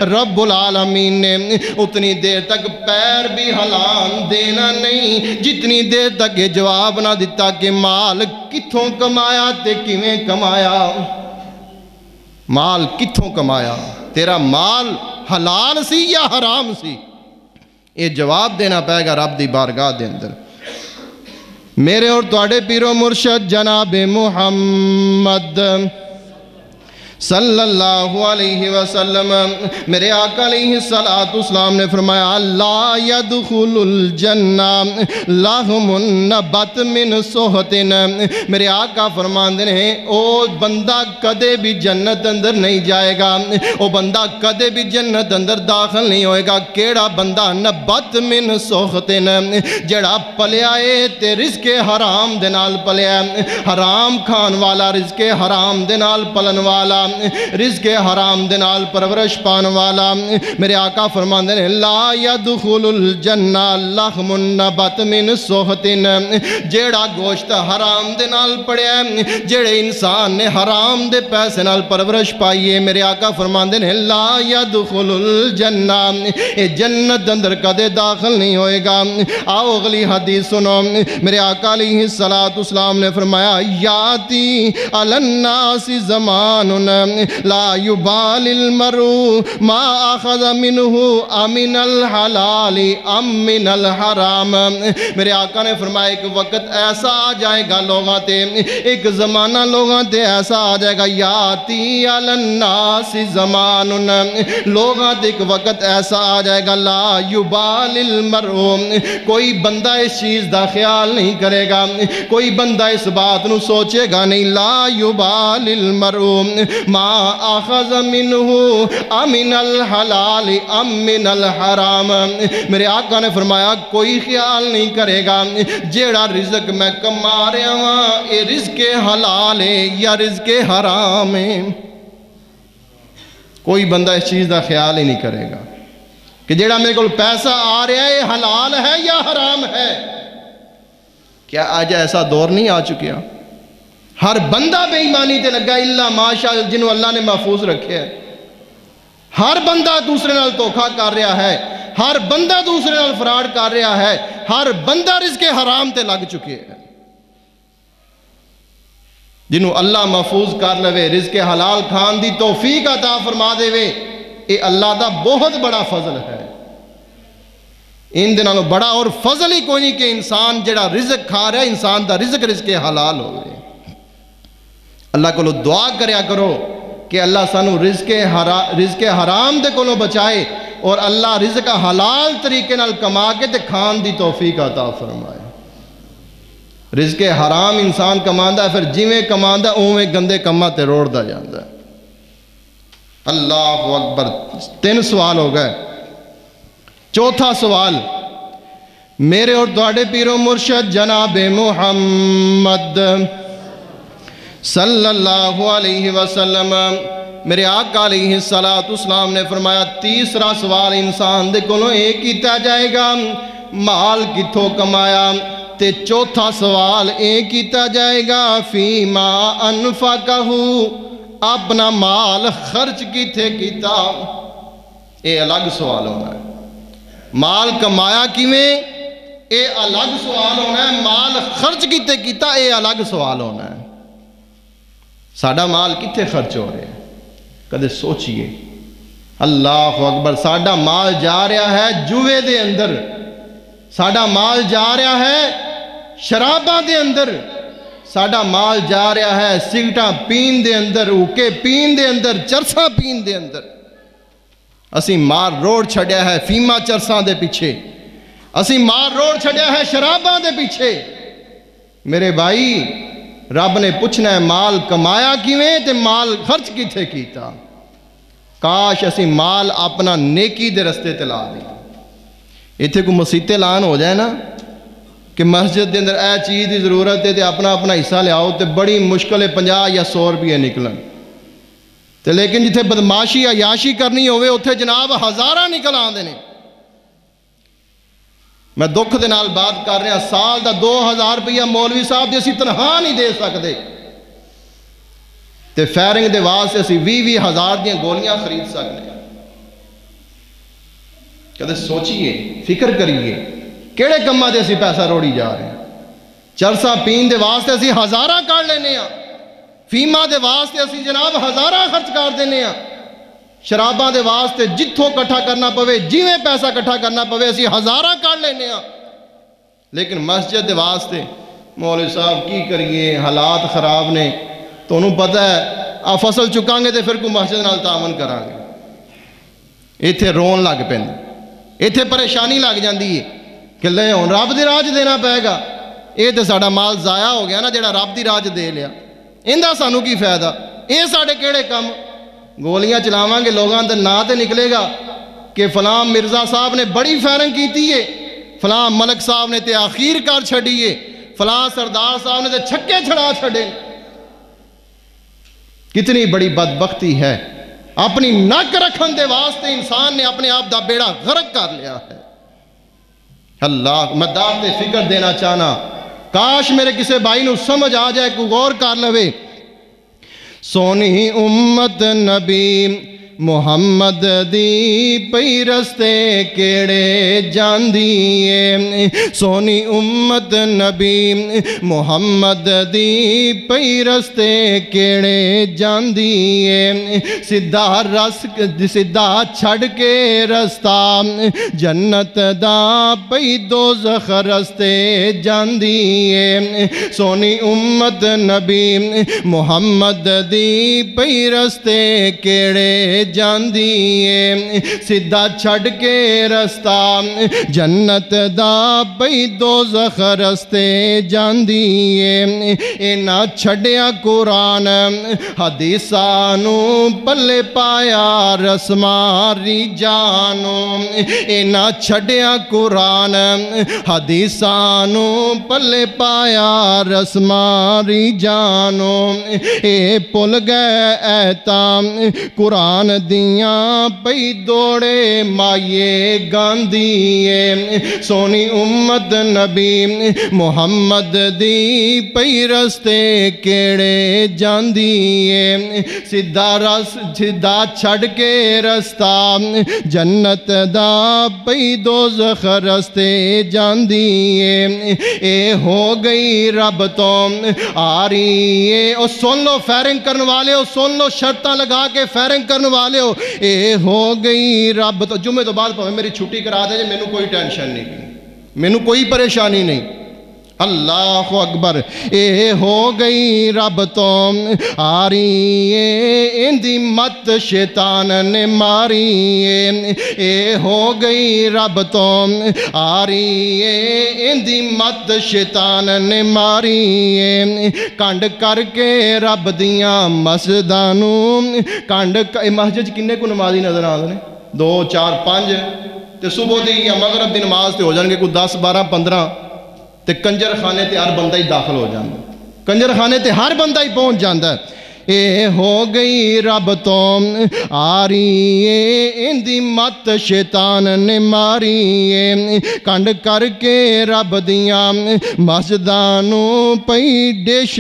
رب العالمین نے اتنی دیر تک پیر بھی ہلان دینا نہیں جتنی دیر تک یہ جواب نہ دیتا کہ مال کتھوں کمایا تے کیویں کمایا مال کتھوں کمایا تیرا مال حلال سی یا حرام سی یہ جواب دینا پائے گا رب دی بارگاہ دے اندر میرے اور تواڈے پیر و مرشد جناب محمد صلی اللہ علیہ وسلم میرے آقا علیہ السلام نے فرمایا لا يدخل الجنہ لہم النبت من صحتن میرے آقا فرماندے ہیں او بندہ کدے بھی جنت اندر نہیں جائے گا او بندہ کدے بھی جنت اندر داخل نہیں ہوئے گا کیڑا بندہ نبت من صحتن جڑا پلیائے تے رزق حرام دے نال پلیائے حرام کھان والا رزق حرام دے نال پلن والا رزق حرام دے نال پرورش پان والا۔ میرے آقا فرماندے نے لا يدخل الجنہ لحم نبت من سحت، جیڑا گوشت حرام دے نال پڑیا ہے، جیڑے انسان نے حرام دے پیسے نال پرورش پائیے، میرے آقا فرماندے نے لا يدخل الجنہ، اے جنت اندر کدے داخل نہیں ہوئے گا۔ آؤ اگلی حدیث سنو، میرے آقا علیہ السلام نے فرمایا یاتی علی الناس زمان لا یبال المرء ما اخذ منہ امن الحلال ام من الحرام۔ میرے آقا نے فرمایا ایک وقت ایسا آ جائے گا لوگاں تے، ایک زمانہ لوگاں تے ایسا آ جائے گا، یاتی علی الناس زمان، لوگاں تے ایک وقت ایسا آ جائے گا لا یبال المرء، کوئی بندہ اس چیز دا خیال نہیں کرے گا، کوئی بندہ اس بات نو سوچے گا نہیں، لا یبال المرء ما اخذ منہ امن الحلال ام من الحرام۔ میرے آقا نے فرمایا کوئی خیال نہیں کرے گا جیڑا رزق میں کما رہا ہوں اے رزق حلال ہے یا رزق حرام ہے، کوئی بندہ اس چیز دا خیال ہی نہیں کرے گا کہ جیڑا میرے کو پیسہ آ رہا ہے حلال ہے یا حرام ہے۔ کیا آج ایسا دور نہیں آ چکیا؟ ہر بندہ بے ایمانی تے لگا اللہ ماشاء جنہوں اللہ نے محفوظ رکھے ہے، ہر بندہ دوسرے نال دھوکا کر رہا ہے، ہر بندہ دوسرے نال فراڈ کر رہا ہے، ہر بندہ رزق حرام تے لگ چکے ہے۔ جنہوں اللہ محفوظ کر لوے، رزق حلال کھان دی توفیق عطا فرما دے وے، اے اللہ دا بہت بڑا فضل ہے۔ ان دنوں بڑا اور فضل ہی کوئی نہیں کہ انسان جڑا رزق کھا رہا ہے انسان دا رزق حلال ہوئے۔ اللہ کو دعا کریا کرو کہ اللہ سانو رزق حرام دے کو بچائے اور اللہ رزق حلال طریقے نال کما کے تے کھان دی توفیق عطا فرمائے۔ رزق حرام انسان کماندا ہے، پھر جویں کماندا اوویں گندے کماں تے روڑدا جاندا ہے۔ اللہ اکبر، 3 سوال ہو گئے۔ چوتھا سوال، میرے اور تواڈے پیرو مرشد جناب محمد صلی اللہ علیہ وسلم، میرے آقا علیہ السلام نے فرمایا تیسرا سوال انسان دے کولوں یہ کیتا جائے گا مال کتھوں کمایا، تے چوتھا سوال یہ کیتا جائے گا فیما انفقہ، اپنا مال خرچ کیتے کیتا۔ یہ الگ سوال ہونا ہے، مال کمایا کیویں اے الگ سوال ہونا ہے، مال خرچ کیتے کیتا اے الگ سوال ہونا ہے۔ ساڈا مال کتھے خرچ ہو رہے ہیں کدے سوچئے؟ اللہ اکبر، ساڈا مال جا رہا ہے جوے دے اندر، ساڈا مال جا رہا ہے شراباں دے اندر، ساڈا مال جا رہا ہے سگٹاں پین دے اندر، اوکے پین دے اندر، چرساں پین دے اندر۔ اسی مار روڑ چھڑیا ہے فیما چرساں دے پیچھے، اسی مار روڑ چھڑیا ہے شراباں دے پیچھے۔ میرے بھائی رب نے پوچھنا ہے مال کمایا کیویں تے مال خرچ کیتے کیتا۔ کاش اسی مال اپنا نیکی دے رستے تے لا دیں۔ ایتھے کو مسیتے لان ہو جائے نا کہ مسجد دے اندر اے چیز دی ضرورت ہے تے اپنا حصہ لے آؤ تے بڑی مشکل ہے 50 یا 100 روپیہ نکلن تے، لیکن جتھے بدماشی عیاشی کرنی ہوئے اتھے جناب ہزارہ نکل آندے نے۔ میں دکھ دے نال بات کر رہا، سال دا 2000 روپیہ مولوی صاحب دی اسی تنہا نہیں دے سکتے تے فیرنگ دے واسطے اسی 20 ہزار دیاں گولیاں خرید سکتے ہیں۔ کدے سوچئے، فکر کریے کیڑے کماں دے اسی پیسہ روڑی جا رہے ہیں۔ چرسا پین دے واسطے اسی ہزارہ کر لینے ہیں، فیما دے واسطے اسی جناب ہزارہ خرچ کر دینے ہیں، شراباں دے واسطے جتھوں کٹھا کرنا پوے جیویں پیسہ کٹھا کرنا پوے اسی ہزارہ کر لینے ہیں، لیکن مسجد دے واسطے مولوی صاحب کی کریے، حالات خراب نے، تو انہوں پتہ ہے آ فصل چکاں گے تے پھر کوئی مسجد نال تعاون کران گے۔ ایتھے رون لگ پیندے، ایتھے پریشانی لگ جاندی ہے کہ لے ہن رب دی راج دینا پائے گا، یہ تے ساڈا مال ضائع ہو گیا نا جڑا رب دی راج دے لیا، اندا سانو کی فائدہ؟ یہ ساڈے کیڑے کم؟ گولیاں چلاواں گے لوگاں دے نا تے نکلے گا کہ فلاں مرزا صاحب نے بڑی فائرنگ کیتی ہے، فلاں ملک صاحب نے تے آخیر کر چھڑی ہے، فلاں سردار صاحب نے تے چھکے چھڑا چھڑے۔ کتنی بڑی بدبختی ہے، اپنی نک رکھن دے واسطے انسان نے اپنے آپ دا بیڑا غرق کر لیا ہے۔ اللہ میں دعوت فکر دینا چاہنا، کاش میرے کسے بھائی نو سمجھ آ جائے، کوئی غور کر لوے۔ سونی امت نبی محمد دی پئی رستے کیڑے جاندی ہے، سونی امت نبی محمد دی پئی رستے کیڑے جاندی ہے، سدھا چھڑ کے رستہ جنت دا پئی دوزخ رستے جاندی ہے، سونی امت نبی محمد دی پئی رستے کیڑے جاندی ہے، سدھا چھڑ کے رستہ جنت دا پئی دوزخ رستے جاندی ہے، اینا چھڑیا قرآن حدیثانو پلے پایا رسماری جانو، اینا چھڑیا قرآن حدیثانو پلے پایا رسماری جانو، اے پل گئے ایتام قرآن دیاں پئی دوڑے مائیے گاندیے، سونی امت نبی محمد دی پئی رستے کیڑے جاندیے، سدھا چھڑ کے رستہ جنت دا پئی دوزخ رستے جاندیے، اے ہو گئی رب تو آ رہی ہے، او سن لو فیرنگ کرنے والے ہو، سن لو شرطاں لگا کے فیرنگ کرنے والے ہو، اے ہو گئی رب تو جمعے تو بعد پہویں میری چھٹی کرا دے، میں نو کوئی ٹینشن نہیں، میں نو کوئی پریشانی نہیں، اللہ اکبر، اے ہو گئی رب تو آ رہی ہے، اندی مت شیطان نے ماری ہے، اے ہو گئی رب تو آ رہی ہے، اندی مت شیطان نے ماری ہے، کانڈ کر کے رب دیاں مسجدانو، مسجد کنے کو نمازی نظر آنے 2 4 5 تے صبح دی یا مغرب دی نماز تے ہو جانگے کوئی 10 12 15 تے کنجر خانے تے ہر بندہ ہی داخل ہو جاندہ، کنجر خانے تے ہر بندہ ہی پہنچ جاندہ، اے ہو گئی رب تو آ رہی ہے، اندی مت شیطان نے ماری ہے، کنڈ کر کے رب دیاں مسجدانو پئی ڈش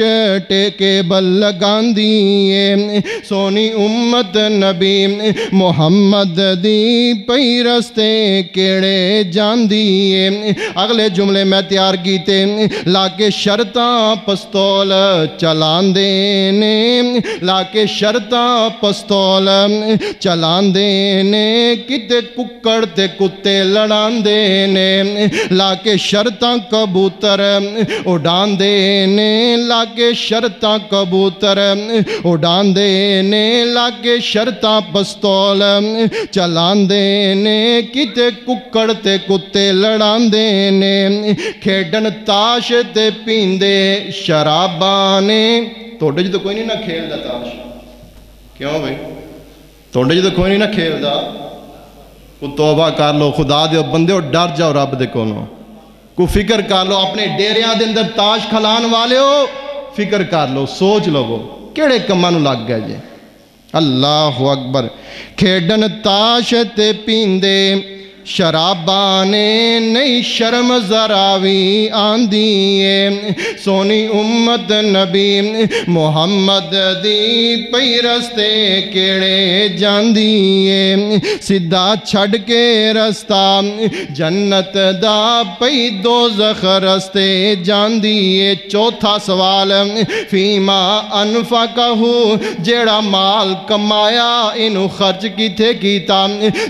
ٹیکے بل لگاندی ہے، سونی امت نبی محمد دی پئی رستے کیڑے جاندی ہے۔ اگلے جملے میں تیار کیتے، لاکے شرطاں پستول چلان دینے، لاکے شرطاں پستول چلان دینے، کتے ککڑ تے کتے لڑان دینے، لاکے شرطاں کبوتر اڑان دینے، لاکے شرطاں کبوتر اڑان دینے، لاکے شرطاں پستول چلان دینے، کتے ککڑ تے کتے لڑان دینے، کھیڈن تاش تے پیندے شرابانے، توڑے جی تو کوئی نہیں نہ کھیل دا تاش، کیوں بھئی توڑے جی تو کوئی نہیں نہ کھیل دا، کو توبہ کر لو، خدا دے بندے ہو ڈر جاؤ رب دے کونوں، کو فکر کر لو، اپنے ڈیریاں دے اندر تاش کھلان والے ہو، فکر کر لو، سوچ لو وہ کیڑے کمانو لگ گئے جے، اللہ اکبر، کھیڈن تاش تے پیندے شرابانے، نئی شرم ذراوی آندی ہے، سونی امت نبی محمد دی پئی رستے کیڑے جاندی ہے، سدھا چھڑ کے رستہ جنت دا پئی دوزخ رستے جاندی ہے۔ چوتھا سوال، فیما انفقہ، جیڑا مال کمایا انہوں خرچ کیتے کیتا،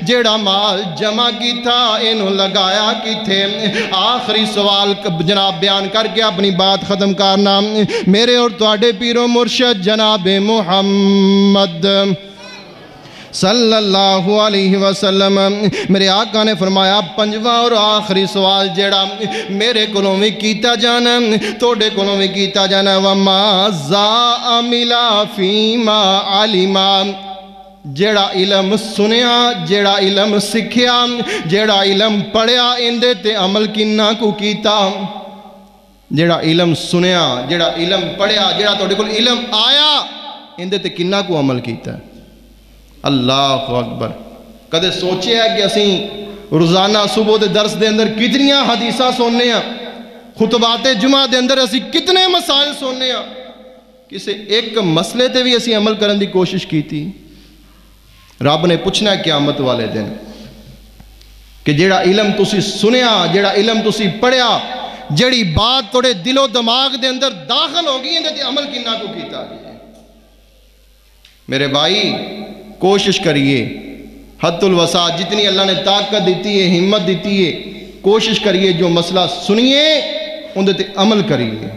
جیڑا مال جمع کی تھا انہوں لگایا کی تھے۔ آخری سوال جناب بیان کر کے اپنی بات ختم کرنا، میرے اور تواڈے پیر و مرشد جناب محمد صلی اللہ علیہ وسلم، میرے آقا نے فرمایا پنجواں اور آخری سوال جیڑا میرے کولوں بھی کیتا جانا، توڑے کولوں بھی کیتا جانا، وَمَا زَا عَمِلَا فِيمَا عَلِمَا، جیڑا علم سنیا، جیڑا علم سکھیا، جیڑا علم پڑھیا، اندے تے عمل کنہ کو کیتا، جیڑا علم سنیا، جیڑا علم پڑھیا، جیڑا توڑے کل علم آیا، اندے تے کنا کو عمل کیتا ہے؟ اللہ اکبر. کدے سوچے ہے کہ اسی روزانہ صبح دے درس دے اندر کتنیاں حدیثاں سننے ہیں، خطبات جمعہ دے اندر اسی کتنے مسائل سننے ہیں، کسے ایک مسئلے تے بھی اسی عمل کرن دی کوشش کی تھی؟ رب نے پوچھنا ہے قیامت والے دن کہ جیڑا علم تسی سنیا، جیڑا علم تسی پڑھیا، جیڑی بات توڑے دل و دماغ دے اندر داخل ہو گئی ہیں تے عمل کنہ کو کیتا گیا ہے؟ میرے بھائی کوشش کریے، حد الوسع جتنی اللہ نے طاقت دیتی ہے، ہمت دیتی ہے، کوشش کریے جو مسئلہ سنیے اندے تے عمل کریے.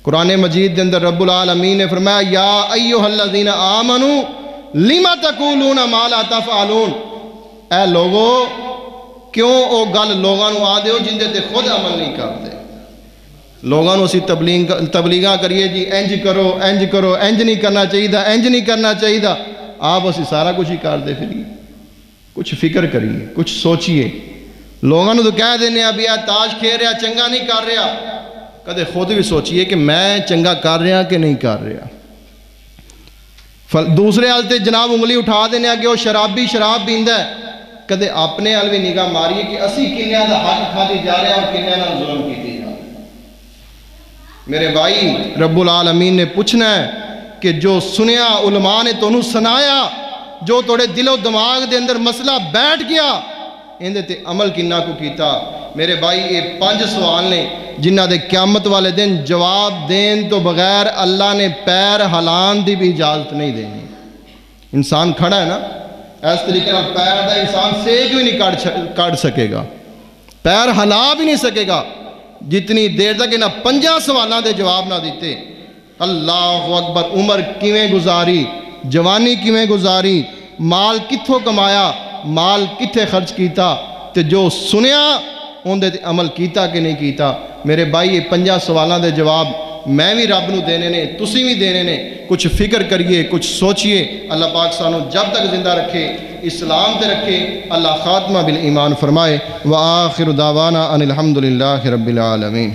قرآن مجید دے اندر رب العالمین نے فرمایا یا ایہا الذین آمنوا لما تقولون ما لا تفعلون، اے لوگو کیوں او گل لوگاں نو آ دیو جن دے تے خود عمل نہیں کرتے. لوگاں نو اسی تبلیغاں کریے جی انج کرو انج کرو، انج نہیں کرنا چاہیے، انج نہیں کرنا چاہیے، آپ اسی سارا کچھ ہی کر دے پھریے. کچھ فکر کریے، کچھ سوچئے. لوگاں نو تو کہہ دینے ابھی تاج کھیل رہا چنگا نہیں کر رہا، کدے خود بھی سوچئے کہ میں چنگا کر رہا کہ نہیں کر رہا. دوسرے حال تے جناب انگلی اٹھا دینے کہ وہ شرابی شراب پیندا ہے، کدے اپنے حال بھی نگاہ ماریے کہ اسی کنیاں دا حق کھاتے جا رہے ہیں اور کنیاں دا ظلم کیتے جا رہے ہیں. میرے بھائی رب العالمین نے پوچھنا ہے کہ جو سنیا علماء نے تو انہوں سنایا، جو توڑے دل و دماغ دے اندر مسئلہ بیٹھ گیا، اندے تے عمل کنہ کو کیتا. میرے بھائی یہ 5 سوال نے جنہ دے قیامت والے دن جواب دین تو بغیر اللہ نے پیر ہلان دی بھی اجازت نہیں دینی. انسان کھڑا ہے نا اس طریقے کا پیر دا انسان سیک بھی نہیں کاٹ سکے گا، پیر ہلا بھی نہیں سکے گا جتنی دیر تک انہاں 5 سوالاں دے جواب نہ دیتے. اللہ اکبر. عمر کیویں گزاری، جوانی کیویں گزاری، مال کتھوں کمایا، مال کتھے خرچ کیتا، تے جو سنیا اندے تے عمل کیتا کہ نہیں کیتا. میرے بھائی یہ 5 سوالاں دے جواب میں بھی رب نو دینے نے، تسی بھی دینے نے. کچھ فکر کریے، کچھ سوچئے. اللہ پاک سانو جب تک زندہ رکھے اسلام تے رکھے. اللہ خاتمہ بالایمان فرمائے. وآخر دعوانا ان الحمدللہ رب العالمین.